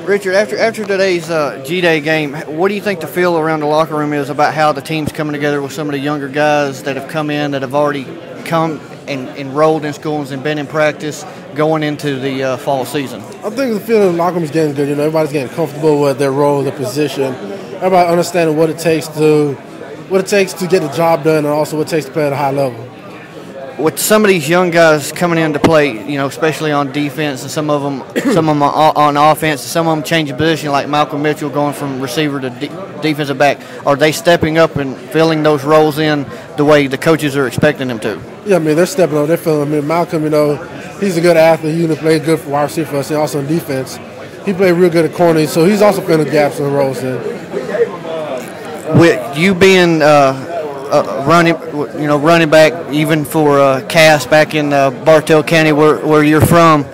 Richard, after today's G-Day game, what do you think the feel around the locker room is about how the team's coming together with some of the younger guys that have come in, that have already come and enrolled in schools and been in practice going into the fall season? I think the feeling in the locker room is getting good. Everybody's getting comfortable with their role, their position. Everybody understanding what it takes to get the job done, and also what it takes to play at a high level. With some of these young guys coming in to play, especially on defense, and some of them on offense, some of them changing position, like Malcolm Mitchell going from receiver to defensive back. Are they stepping up and filling those roles in the way the coaches are expecting them to? Yeah, they're stepping up. They're filling. Malcolm, he's a good athlete. He played good for wide receiver for us, and also in defense. He played real good at corner, so he's also filling gaps and roles in. With you being running back, even for Cass back in Bartow County, where you're from,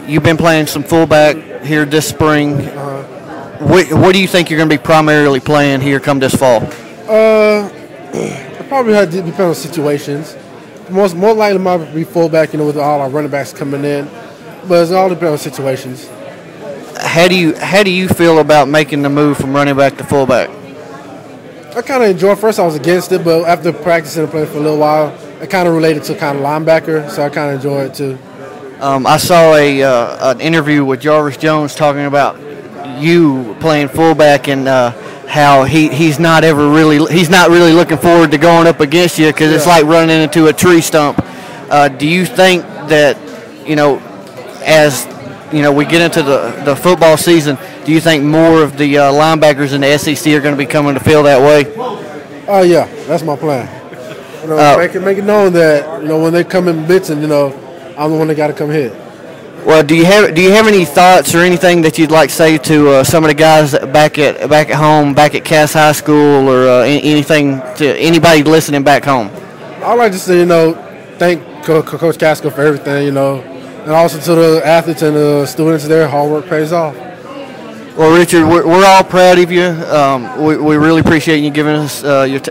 you've been playing some fullback here this spring. What do you think you're going to be primarily playing here come this fall? It probably had to depend on situations. More likely might be fullback, with all our running backs coming in, but it all depends on situations. How do you feel about making the move from running back to fullback? I kind of enjoy it. First, I was against it, but after practicing and playing for a little while, it kind of related to kind of linebacker, so I kind of enjoy it too. I saw an interview with Jarvis Jones talking about you playing fullback and how he's not really looking forward to going up against you because it's like running into a tree stump. Do you think that as we get into the football season, do you think more of the linebackers in the SEC are going to be coming to feel that way? Oh yeah, that's my plan. Make it known that when they come in blitzing, I'm the one that got to come hit. Well, do you have any thoughts or anything that you'd like to say to some of the guys back at home, back at Cass High School, or anything to anybody listening back home? I'd like to say, thank Coach Casco for everything, and also to the athletes and the students there. Hard work pays off. Well, Richard, we're all proud of you. We really appreciate you giving us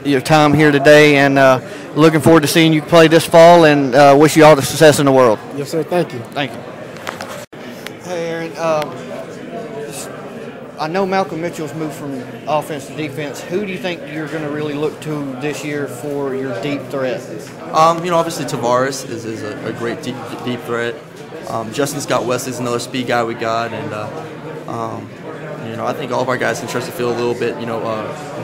your time here today, and looking forward to seeing you play this fall, and wish you all the success in the world. Yes, sir. Thank you. Thank you. Hey, Aaron. I know Malcolm Mitchell's moved from offense to defense. Who do you think you're going to really look to this year for your deep threat? Obviously Tavares is a great deep threat. Justin Scott Wesley's another speed guy we got, and I think all of our guys can stretch the field a little bit.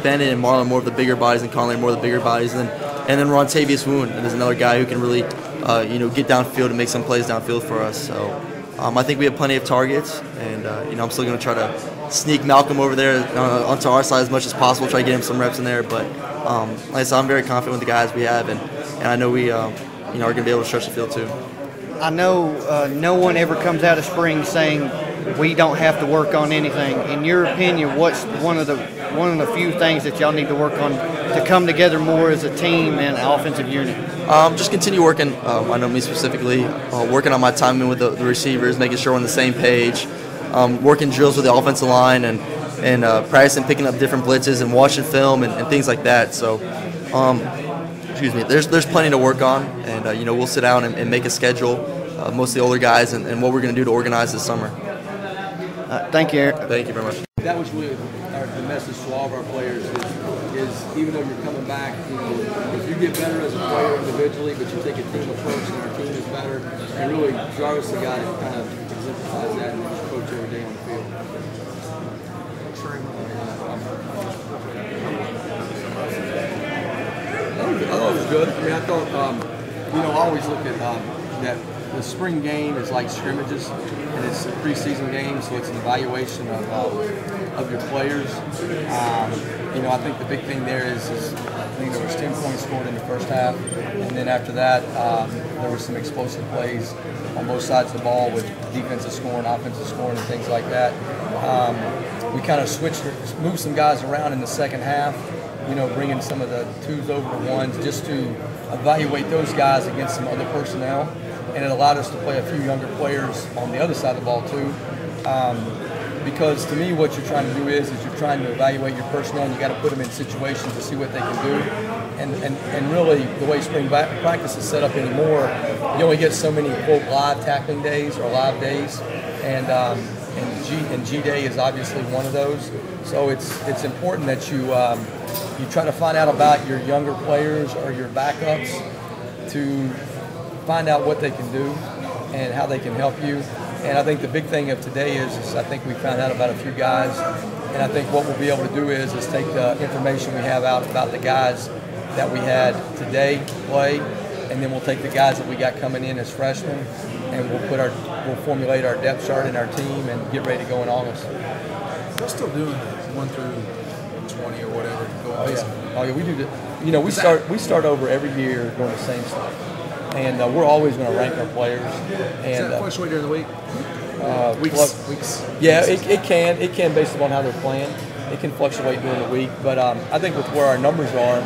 Bennett and Marlon more of the bigger bodies, and Conley more of the bigger bodies, and then Rontavius Woon is another guy who can really get downfield and make some plays downfield for us. So I think we have plenty of targets, and I'm still going to try to sneak Malcolm over there onto our side as much as possible, try to get him some reps in there. But like I said, I'm very confident with the guys we have, and I know we are going to be able to stretch the field too. I know no one ever comes out of spring saying we don't have to work on anything. In your opinion, what's one of the few things that y'all need to work on to come together more as a team and offensive unit? Just continue working. I know me specifically, working on my timing with the receivers, making sure we're on the same page, working drills with the offensive line, and practicing picking up different blitzes and watching film and things like that. So, there's plenty to work on, and we'll sit down and make a schedule, most of the older guys, and what we're going to do to organize this summer. Thank you, Aaron. Thank you very much. That was really the message to all of our players is even though you're coming back, if you get better as a player individually, but you take a team approach and our team is better, and really Jarvis the guy that kind of exemplifies that and coach every day on the field. I thought it was good. I thought, I always look at that the spring game is like scrimmages, and it's a preseason game, so it's an evaluation of your players. I think the big thing there is I think there was 10 points scored in the first half, and then after that, there were some explosive plays on both sides of the ball with defensive scoring, offensive scoring, and things like that. We kind of moved some guys around in the second half, bringing some of the twos over to ones just to evaluate those guys against some other personnel. And it allowed us to play a few younger players on the other side of the ball too. Because to me what you're trying to do is you're trying to evaluate your personnel, and you got to put them in situations to see what they can do. And really the way spring practice is set up anymore, you only get so many quote live tackling days or live days. And and G Day is obviously one of those. So it's important that you try to find out about your younger players or your backups to find out what they can do and how they can help you. And I think the big thing of today is I think we found out about a few guys, and I think what we'll be able to do is take the information we have out about the guys that we had today play, and then we'll take the guys that we got coming in as freshmen, and we'll formulate our depth chart in our team and get ready to go in August. We're still doing the 1 through 20 or whatever. Oh yeah, we do. We start over every year doing the same stuff, and we're always going to rank our players. And does that fluctuate during the week? Weeks. Yeah, it can based upon how they're playing. It can fluctuate during the week, but I think with where our numbers are,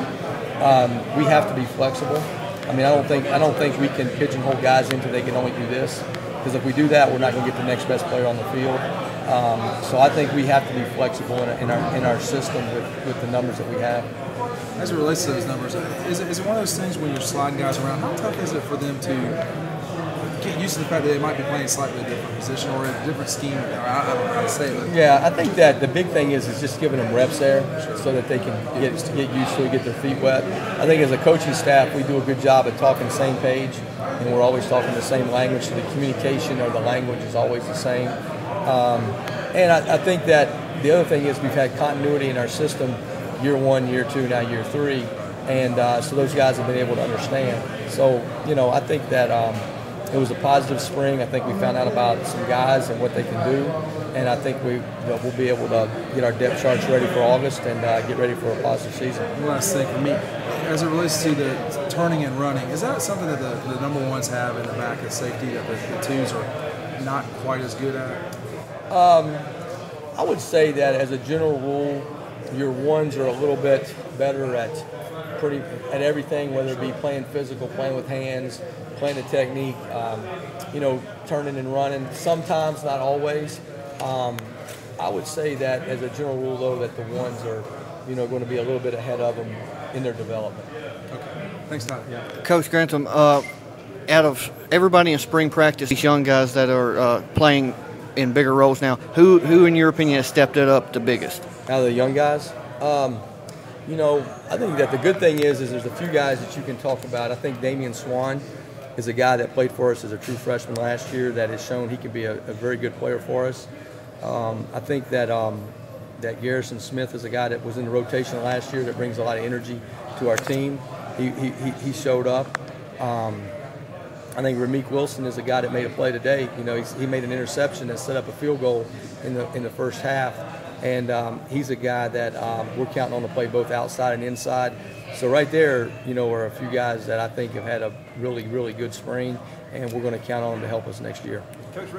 we have to be flexible. I mean, I don't think we can pigeonhole guys into they can only do this, because if we do that, we're not going to get the next best player on the field. So I think we have to be flexible in our system with the numbers that we have. As it relates to those numbers, is it one of those things when you're sliding guys around? How tough is it for them to get used to the fact that they might be playing a slightly different position or a different scheme? I don't know how to say it. Yeah, I think that the big thing is just giving them reps there so that they can get used to it, get their feet wet. I think as a coaching staff, we do a good job at talking the same page, and we're always talking the same language, so the communication or the language is always the same. And I think that the other thing is we've had continuity in our system year 1, year 2, now year 3, and so those guys have been able to understand. So, I think that it was a positive spring. I think we found out about some guys and what they can do, and I think we'll be able to get our depth charts ready for August and get ready for a positive season. One last thing for me, as it relates to the turning and running, is that something that the number ones have in the back of safety that the twos are not quite as good at? I would say that as a general rule, your ones are a little bit better at everything, whether it be playing physical, playing with hands, playing the technique, turning and running. Sometimes, not always. I would say that as a general rule, though, that the ones are, going to be a little bit ahead of them in their development. Okay. Thanks, Todd. Yeah. Coach Grantham, out of everybody in spring practice, these young guys that are playing in bigger roles now, who in your opinion has stepped it up the biggest? Out of the young guys, I think that the good thing is there's a few guys that you can talk about. I think Damian Swan is a guy that played for us as a true freshman last year that has shown he can be a very good player for us. I think that Garrison Smith is a guy that was in the rotation last year that brings a lot of energy to our team. He showed up. I think Rameek Wilson is a guy that made a play today. He made an interception and set up a field goal in the first half. And he's a guy that we're counting on to play both outside and inside. So right there, are a few guys that I think have had a really, really good spring, and we're going to count on them to help us next year.